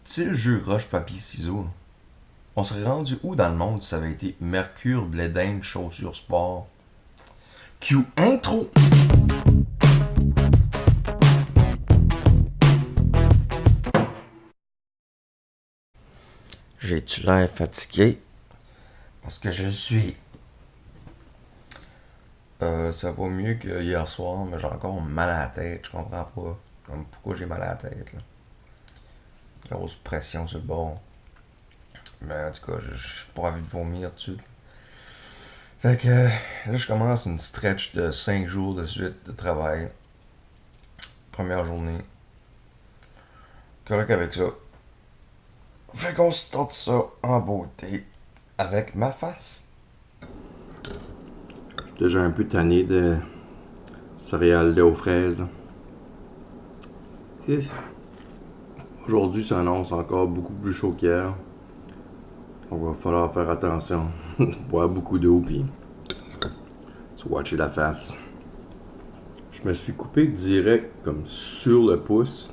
Tu sais, le jeu roche-papier-ciseaux, là? On serait rendu où dans le monde si ça avait été Mercure, blé d'Inde, chaussures sport? Q intro! J'ai-tu l'air fatigué? Parce que je suis. Ça va mieux que hier soir, mais j'ai encore mal à la tête. Je comprends pas. Comme pourquoi j'ai mal à la tête, là. Grosse pression sur le bord. Mais en tout cas, j'ai pas envie de vomir dessus. Fait que là, je commence une stretch de 5 jours de suite de travail. Première journée. Correct avec ça. Fait qu'on starte ça en beauté avec ma face. Déjà un peu tanné de céréales lait aux fraises. Aujourd'hui, ça annonce encore beaucoup plus chaud qu'hier. Donc, va falloir faire attention. Boire beaucoup d'eau, puis se watcher la face. Je me suis coupé direct, comme sur le pouce.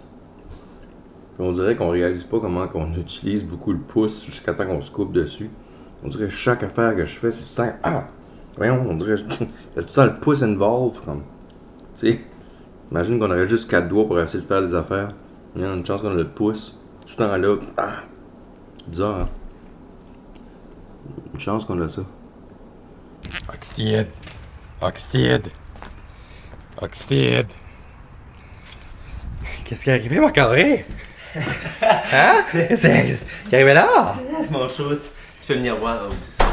Puis on dirait qu'on réalise pas comment on utilise beaucoup le pouce jusqu'à temps qu'on se coupe dessus. On dirait que chaque affaire que je fais, c'est tout le temps. Ah! Voyons, on dirait. Il y a tout le temps le pouce involve, comme. Tu sais, imagine qu'on aurait juste 4 doigts pour essayer de faire des affaires. Il y a une chance qu'on a le pouce. Tout le temps là. Ah! Bizarre, hein? Une chance qu'on a ça. Oxyde. Oxyde. Oxyde. Qu'est-ce qui est arrivé, mon carré? Hein? Qu'est-ce qui est arrivé là? Mon chose, tu peux venir voir aussi ça.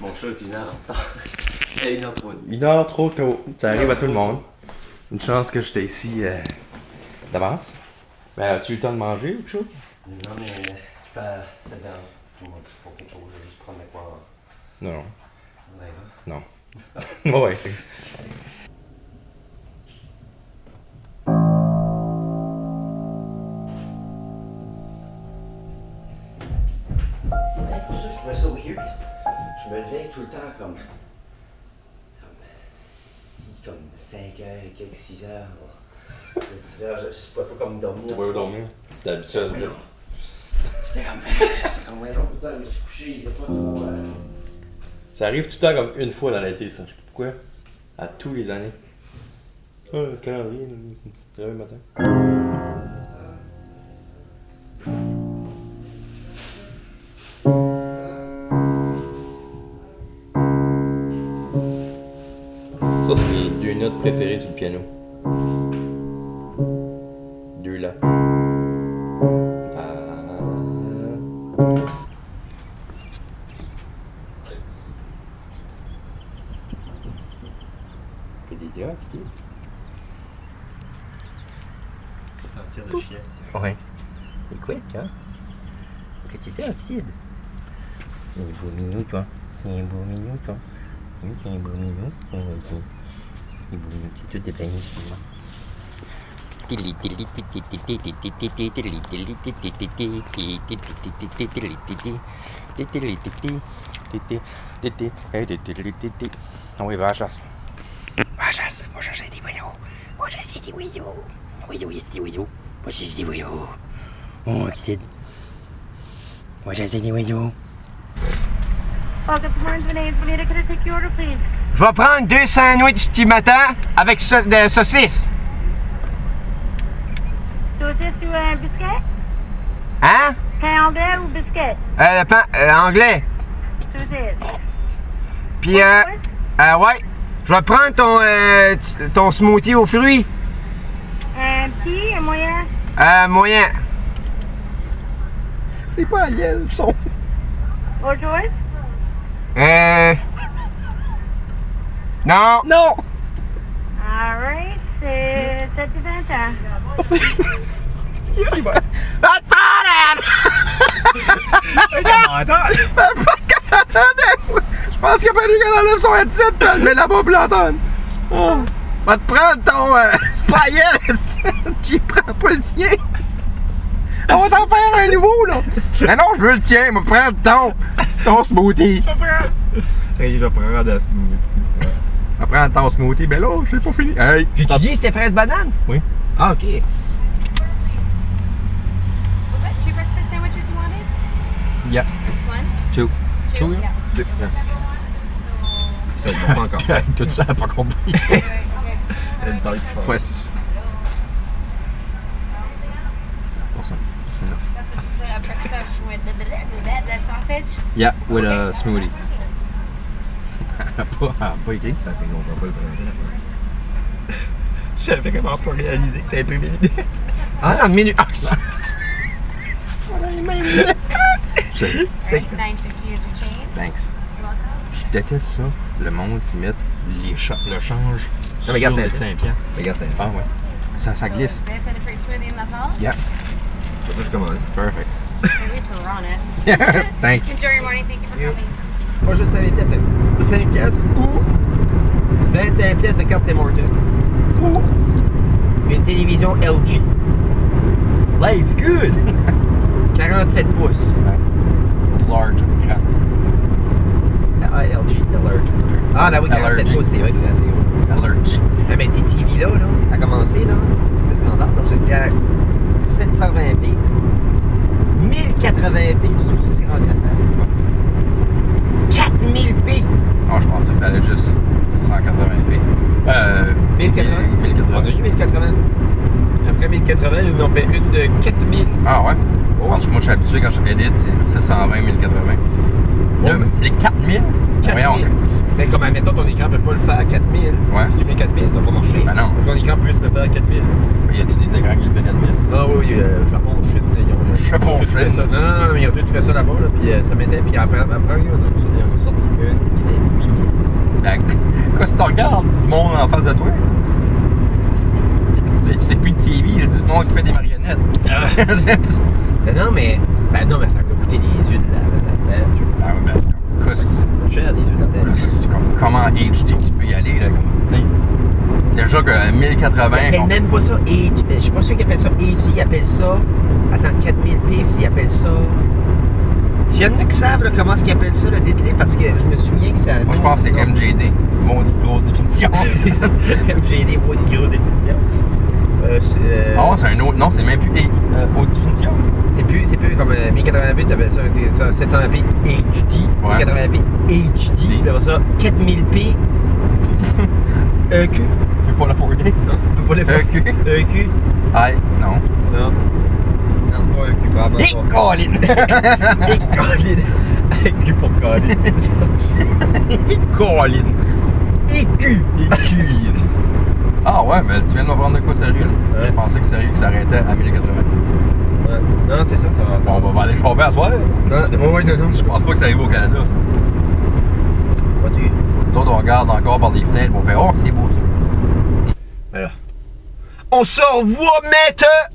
Mon chose, 1 heure en retard. Et 1 heure trop. 1 heure trop tôt. Ça arrive à tout le monde. Une chance que j'étais ici d'avance. Ben, as-tu eu le temps de manger ou quelque chose? Non, mais je peux pas. C'est bien. Tout le monde pour quelque chose. Je vais juste prendre mes points. Non. Vous allez Non. Ouais. C'est vrai, pour ça, je trouvais ça weird. Je me levais tout le temps comme 5 heures et quelques 6 heures. 6 heures, je sais pas trop comme dormir. Tu vas dormir? D'habitude. J'étais comme, ouais, non, putain, je me suis couché, il y a pas trop. Ça arrive tout le temps comme une fois dans l'été, ça. Je sais pas pourquoi. À tous les années. Ah, le calendrier, le matin. Ça, c'est mes 2 notes préférées sur le piano. 2 là. C'est des gars, Steve. Sortir de chien. Ouais. C'est quoi, toi? Que tu fais, Oxyde? C'est un beau minou, toi. C'est un beau minou, toi. Oui, c'est un beau minou. Oh, ok. C'est beau minou. C'est tout dépeigné, celui-là. Ah oui, va à la chasse. Va à la chasse. Va chercher des oiseaux. Va chercher des oiseaux. Oiseaux, il y a des oiseaux. Va chercher des oiseaux. Oh, Oxyde. Va chercher des oiseaux. Welcome to Morning's Bananas. Bonita, could I take your order, please? Je vais prendre 2 sandwichs petit matin avec de saucisses. Saucisse ou un biscuit? Hein? Pain anglais ou biscuit? Le pain anglais. Saucisse. Puis, ouais. Je vais prendre ton smoothie aux fruits. Un petit, un moyen? Moyen. C'est pas lié le son. Autre choice? Non. Non. Alright, c'est 7 to 20 ans. Je pense qu'il a fallu qu'elle enlève son headset et elle met là-bas pour l'entendre. Oh. Va te prendre ton splayel. Tu prends pas le sien. On va t'en faire un nouveau là. Mais non, je veux le tien. Je vais prendre ton smoothie. Je vais prendre le smoothie. Je vais prendre ton smoothie. Ben là, je l'ai pas fini. Hey. Puis tu dis c'était fraise banane? Oui. Ah, ok. Two breakfast sandwiches Yeah. This one? 2. Two? Yeah. 2. Ça, pas encore. Tout ça, pas compris. Okay. Ouais. Pour ça. That's a breakfast with the sausage? Yeah, with a smoothie. Pas écrit, c'est parce qu'on comprend pas le français. Je savais comment pas réaliser que t'avais pris mes lunettes. Ah, en minute. On a les mêmes lunettes. Alright, $9.50 is your change. Thanks. You're welcome. Je déteste ça, le monde qui met le change sur regarde, les c'est 5 piastres. Regarde ça. Ah ouais. Ça glisse. They send it for your smoothie and that's all? Yeah. C'est ça que je commande. Perfect. At least we're on it. Thanks. Enjoy your morning. Thank you for You. coming. Pas juste 5 piastres ou 25 piastres de carte Tim Hortons ou une télévision LG. Life's good! 47 pouces. Large. Yeah. Ah, LG, the large. Ah, ben oui, 47 LRG. pouces, c'est vrai que c'est assez haut. Allergy. Ah, mais ces TV là, à commencer, là, c'est standard, là, c'est 720p. 1080p, c'est rendu à ça. 4000p! Ah, je pensais que ça allait juste 180p. 1080? 1080. On a eu 1080. Après 1080, ils nous ont fait une de 4000. Ah ouais? Moi, je suis habitué quand je edit, c'est 720, 1080. Les 4000? 4000. Mais comme, admettons, ton écran ne peut pas le faire à 4000. Ouais. Si tu mets 4000, ça va pas marcher. Ben non. Ton écran peut juste le faire à 4000. Y a-tu des écrans qui le fait 4000? Ah oui, Japon, Chine, ils ont Japon, tout fait Chine. ça. Non, mais ils ont tout fait ça là-bas, là, puis ça mettait, puis après, ils ont sorti une qui était 8000. Ben, quand tu te regardes du monde en face de toi, c'est plus de TV, il y a du monde qui fait des marionnettes. Non, mais ça va coûter des yeux de la tête. Ah ouais, ben, coste. Cher des yeux de la tête. Comment HD tu peux y aller, là, comme, tu sais. Déjà que 1080. Ils appellent même pas ça HD. Je suis pas sûr qu'ils appellent ça HD. Ils appellent ça. Attends, 4000p, s'ils appellent ça. S'il y en a qui savent là, comment est-ce qu'ils appellent ça, le dételé, parce que je me souviens que ça. Moi, je pense que c'est MJD. Maudite grosse définition. MJD, maudite grosse définition. Ah, c'est un autre. Non, c'est même plus haute définition. C'est plus comme 1080p, t'appelles ça 720p HD. Ouais. 1080p HD. T'appelles ça 4000p. EQ. Tu peux pas l'afforder? Non, pas les EQ. EQ. Aïe, non. Non. Non, c'est pas EQ, probablement Et pas. Colin! Et Colin. EQ pour Colin, c'est ça. Colin! EQ. Colin! Ah ouais, mais tu viens de me prendre de quoi sérieux, là? Ouais. Je pensais que sérieux que ça arrêtait à 1080. Ouais. Non, c'est ça, ça va. Bon, on va aller choper à soir. Non. Je pense pas que ça arrive au Canada, ça. Vas-y. D'autres, on regarde encore par des fenêtres, on fait oh, c'est beau ça. Voilà. On se revoit maintenant!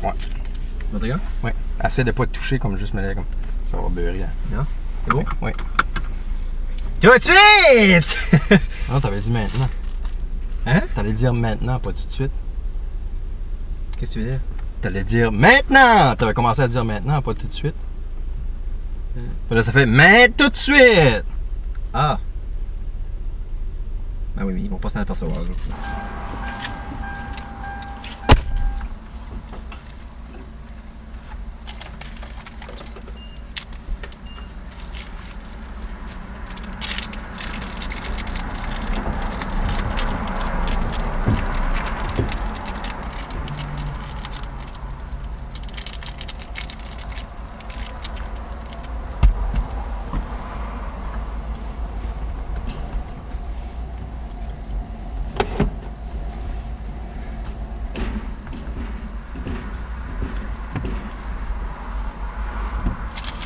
Ouais. Votre gars? Ouais. Assez de pas te toucher comme juste me laisser comme. Ça va beurrer. Hein. Non? C'est bon? Ouais. Tout de suite! Non, t'avais dit maintenant. Hein? T'allais dire maintenant, pas tout de suite. Qu'est-ce que tu veux dire? T'allais dire maintenant! T'avais commencé à dire maintenant, pas tout de suite. Là, ça fait mais tout de suite! Ah! Ah oui, mais ils vont pas s'en apercevoir. Là.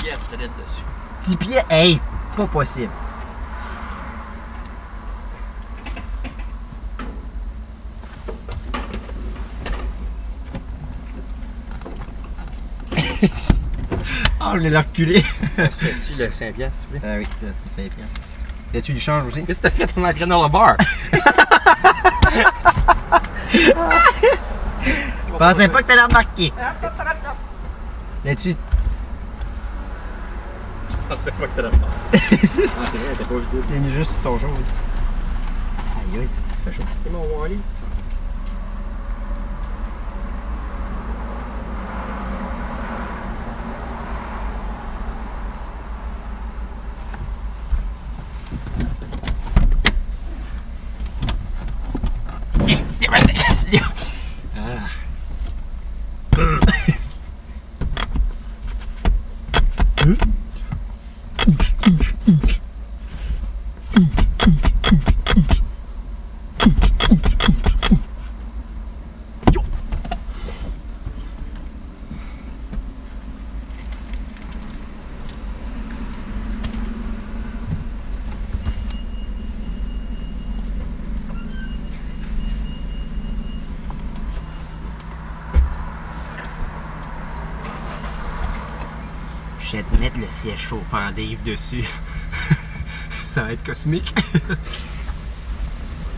Yes, t'allais dessus. 10 pieds? Hey! Pas possible. Ah, on l'a reculé. Serais-tu le 5 piastres, s'il vous plaît? Ah oui, c'est 5 piastres. Y a-tu du change aussi? Qu'est-ce que t'as fait en granola bar? Je pensais pas que t'allais remarquer. Là-dessus. Je pensais pas que t'allais me parler. Ah, c'est vrai, elle était pas visible. T'es mis juste sur ton jaune. Aïe aïe, ça fait chaud. C'est mon Wally. Je vais te mettre le siège chauffant Dave dessus. Ça va être cosmique.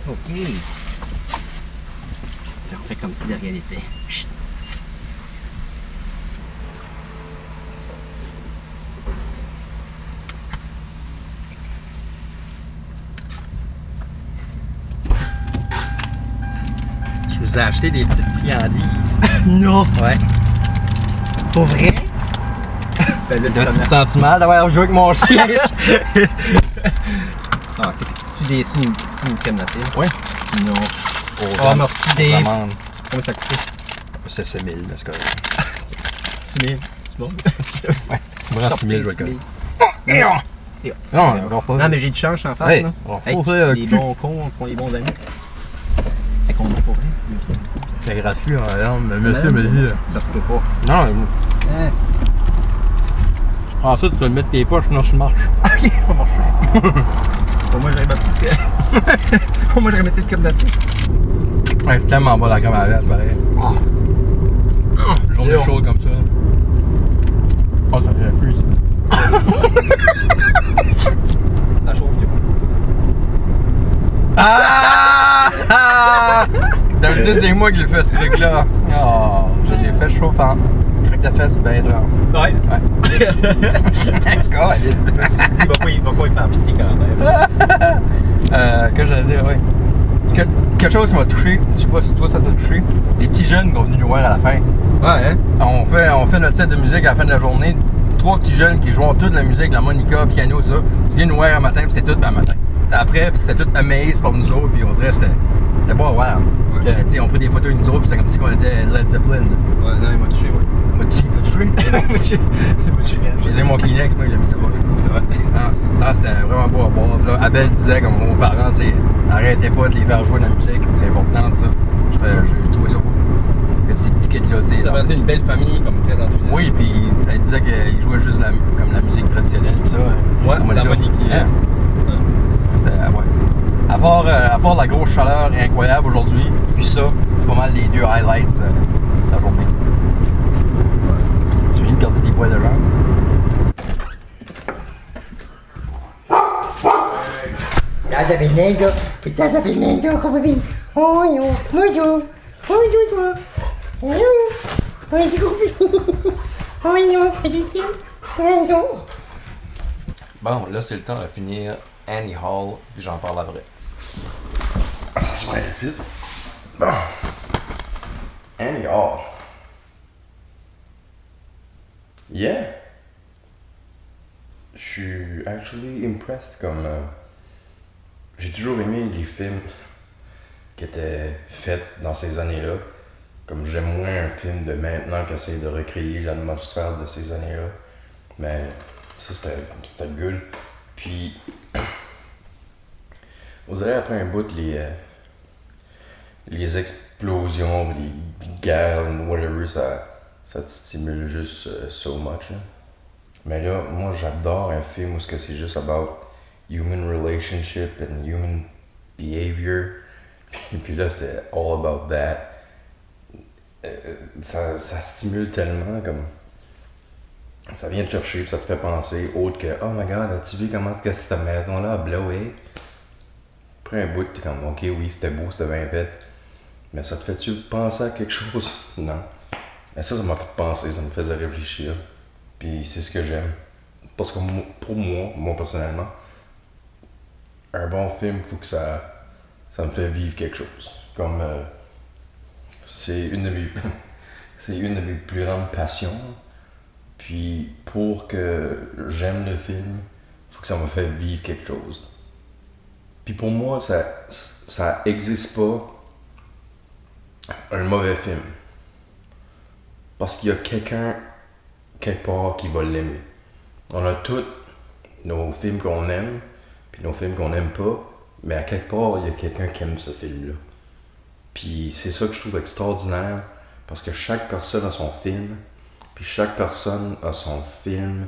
Ok. On fait comme si de rien n'était. Chut. Je vous ai acheté des petites friandises. Non! Ouais. Pour vrai? Ben là, Là, tu te sens mal d'avoir joué avec mon siège? Ah, c'est une crème glacée? Ouais. Non. Oh, merci Dave. Combien ça a coûté? C'est 6 000, là, c'est correct. 6 000. C'est bon? Ouais, tu me rends 6 000, je vais le connaître. Non, alors pas. non, mais j'ai du change en face. Hey, là. on va Hey, faire les bons cons font les bons amis. Fait qu'on va pour rien. C'est gratuit, hein, le monsieur me dit. Ça se peut pas. Non, prends ça, tu peux le mettre tes poches, sinon tu marches. Ok, ça va marcher. Pour moi, j'aurais ma petite. Pour moi, j'aurais mis une crème glacée. Ouais, c'est tellement bas la crème à la glace, pareil. Journée chaude comme ça. Oh, ça vient plus ici. Ça chauffe, tu Ah! D'habitude, c'est moi qui le fais ce truc-là. Oh, je l'ai fait chauffant. Craque de fesses, ben droit. Ouais. Ouais. D'accord, Il va pas y faire pitié quand même. que j'allais dire, oui. Quelque chose qui m'a touché, je sais pas si toi ça t'a touché, les petits jeunes qui sont venus nous voir à la fin. Ouais, hein? On fait notre set de musique à la fin de la journée. 3 petits jeunes qui jouent toute la musique, la monica, piano, ça. Ils viennent nous voir un matin, puis c'est tout un matin. Après, puis c'était tout amaze pour nous autres, puis on dirait que c'était pas wow. Ouais. On pris des photos avec nous autres, puis c'est comme si on était Led Zeppelin. Ouais, non, il m'a touché, ouais. Il m'a touché? J'ai donné mon Kleenex, moi, il a mis sa poche. Ouais. Non, c'était vraiment beau à boire. Là, Abel disait, comme aux parents, tu sais, arrêtez pas de les faire jouer de la musique, c'est important, ça. J'ai trouvé ça beau. Fait ces petits kits-là, tu sais. Ça va être une belle famille, comme très enthousiaste. Oui, puis elle disait qu'il jouait juste comme la musique traditionnelle, tout ça. Ouais, Harmonica. l'harmonie qui est. C'était, ouais. À part la grosse chaleur incroyable aujourd'hui, puis ça, c'est pas mal les deux highlights de la journée. Tu viens de garder des poils de jambes? Casa Fernando, Casa Fernando, como vem? Oi, bonjour, bonjour, bonjour, bonjour, bonjour. Bon, là, c'est le temps de finir Annie Hall, puis j'en parle après. Ça se fait ici. Bon. Annie Hall. Yeah. Je suis actually impressed comme... j'ai toujours aimé les films qui étaient faits dans ces années-là. Comme j'aime moins un film de maintenant qui essaie de recréer l'atmosphère de ces années-là. Mais ça, c'était good. Puis, on dirait après un bout, les explosions, les guerres, whatever, ça te stimule juste so much. Hein. Mais là, moi, j'adore un film où c'est juste about human relationship and human behavior. Puis là, c'est all about that. Ça stimule tellement, comme... Ça vient te chercher, puis ça te fait penser autre que « Oh my God, as-tu vu comment que cette maison-là a blowé? » Après un bout, t'es comme, ok, oui, c'était beau, c'était bien fait. Mais ça te fait-tu penser à quelque chose? Non. Mais ça m'a fait penser, ça me faisait réfléchir. Puis c'est ce que j'aime. Parce que pour moi personnellement, un bon film, faut que ça me fait vivre quelque chose. Comme c'est une de mes c'est une de mes plus grandes passions. Puis pour que j'aime le film, faut que ça me fait vivre quelque chose. Puis pour moi, ça existe pas un mauvais film. Parce qu'il y a quelqu'un quelque part qui va l'aimer. On a tous nos films qu'on aime, puis nos films qu'on n'aime pas, mais à quelque part, il y a quelqu'un qui aime ce film-là. Puis c'est ça que je trouve extraordinaire, parce que chaque personne a son film, puis chaque personne a son film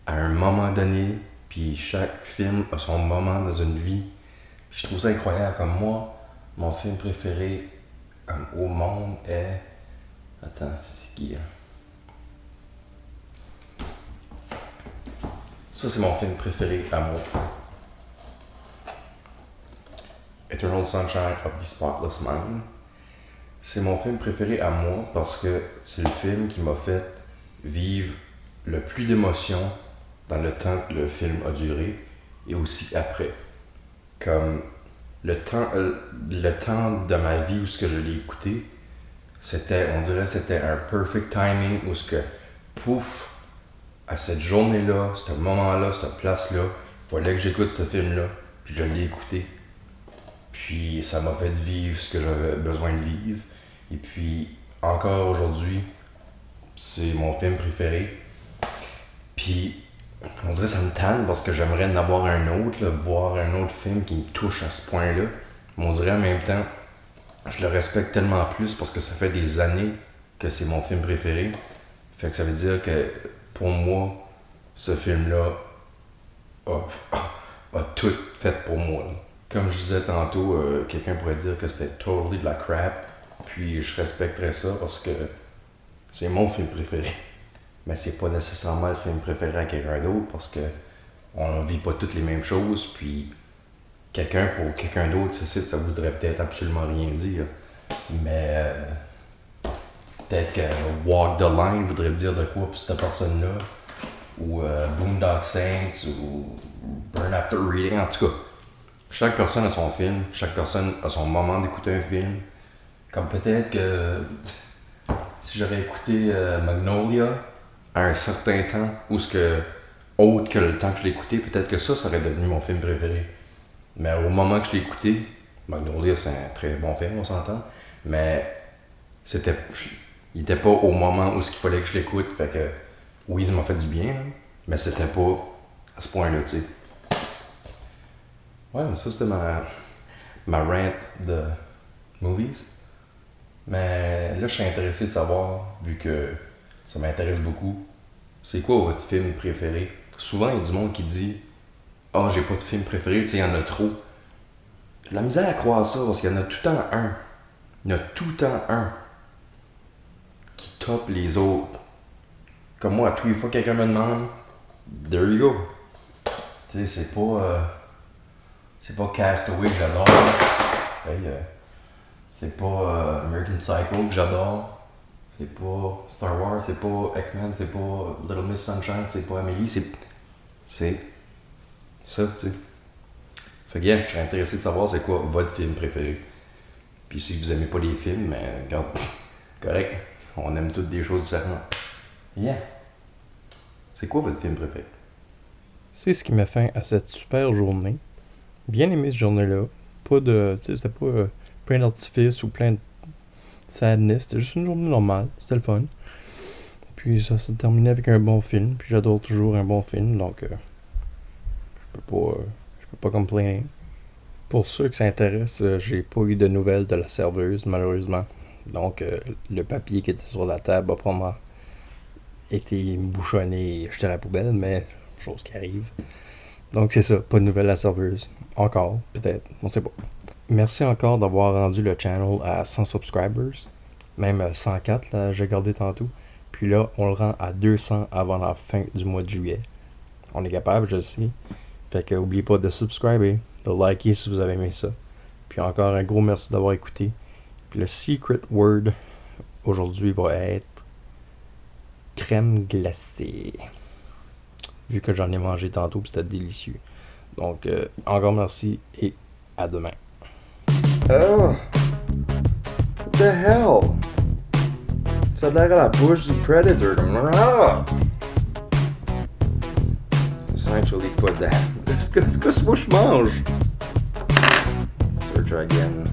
à un moment donné, puis chaque film a son moment dans une vie. Je trouve ça incroyable. Comme moi, mon film préféré au monde est... Attends, c'est qui? Ça, c'est mon film préféré à moi. Eternal Sunshine of the Spotless Mind. C'est mon film préféré à moi parce que c'est le film qui m'a fait vivre le plus d'émotions dans le temps que le film a duré et aussi après. Comme le temps de ma vie où ce que je l'ai écouté, on dirait c'était un perfect timing où ce que, pouf, à cette journée-là, ce moment-là, cette place-là, il fallait que j'écoute ce film-là, puis je l'ai écouté. Puis ça m'a fait vivre ce que j'avais besoin de vivre. Et puis encore aujourd'hui, c'est mon film préféré. Puis on dirait que ça me tanne parce que j'aimerais en avoir un autre, là, voir un autre film qui me touche à ce point-là. Mais on dirait en même temps, je le respecte tellement plus parce que ça fait des années que c'est mon film préféré. Fait que ça veut dire que pour moi, ce film-là a tout fait pour moi. Là. Comme je disais tantôt, quelqu'un pourrait dire que c'était totally de la crap. Puis je respecterais ça parce que c'est mon film préféré. Mais c'est pas nécessairement le film préféré à quelqu'un d'autre parce que on vit pas toutes les mêmes choses. Puis pour quelqu'un d'autre, ça voudrait peut-être absolument rien dire. Mais peut-être que Walk the Line voudrait dire de quoi pour cette personne-là. Ou Boondock Saints ou Burn After Reading. En tout cas, chaque personne a son film. Chaque personne a son moment d'écouter un film. Comme peut-être que si j'aurais écouté Magnolia à un certain temps, ou autre que le temps que je l'ai écouté, peut-être que ça aurait devenu mon film préféré. Mais au moment que je l'ai écouté, Magnolia c'est un très bon film, on s'entend, mais il était pas au moment où il fallait que je l'écoute, fait que oui, ça m'a fait du bien, là, mais c'était pas à ce point-là, tu sais. Ouais, mais ça c'était ma rant de movies. Mais là, je suis intéressé de savoir, vu que ça m'intéresse beaucoup, c'est quoi votre film préféré? Souvent, il y a du monde qui dit « Ah, j'ai pas de film préféré, tu sais, il y en a trop. » J'ai la misère à croire ça, parce qu'il y en a tout le temps un. Il y en a tout le temps un qui top les autres. Comme moi, à tous les fois que quelqu'un me demande, there you go. Tu sais, c'est pas Castaway que j'adore. Hey, c'est pas American Psycho que j'adore. C'est pas Star Wars, c'est pas X-Men, c'est pas Little Miss Sunshine, c'est pas Amélie, c'est ça, tu sais. Fait que yeah, je serais intéressé de savoir c'est quoi votre film préféré. Puis si vous aimez pas les films, mais regarde, correct, on aime toutes des choses différentes. Yeah. C'est quoi votre film préféré? C'est ce qui met fin à cette super journée. Bien aimé cette journée-là. Pas de. Tu sais, c'était pas plein d'artifices ou plein de sadness. C'était juste une journée normale. C'était le fun. Puis ça s'est terminé avec un bon film. Puis j'adore toujours un bon film. Donc, je peux pas complainer. Pour ceux que ça intéresse, j'ai pas eu de nouvelles de la serveuse, malheureusement. Donc, le papier qui était sur la table a probablement été bouchonné et jeté à la poubelle, mais chose qui arrive. Donc, c'est ça, pas de nouvelles de la serveuse. Encore, peut-être, on sait pas. Merci encore d'avoir rendu le channel à 100 subscribers. Même 104, là, j'ai gardé tantôt. Puis là, on le rend à 200 avant la fin du mois de juillet. On est capable, je sais. Fait que, n'oubliez pas de subscriber. de liker si vous avez aimé ça. Puis encore un gros merci d'avoir écouté. Puis le secret word aujourd'hui va être crème glacée. Vu que j'en ai mangé tantôt, puis c'était délicieux. Donc, encore merci et à demain. Oh! What the hell? Ça a l'air à la bouche du Predator. Ah! Essentially put that. Qu'est-ce que moi je mange? Search again.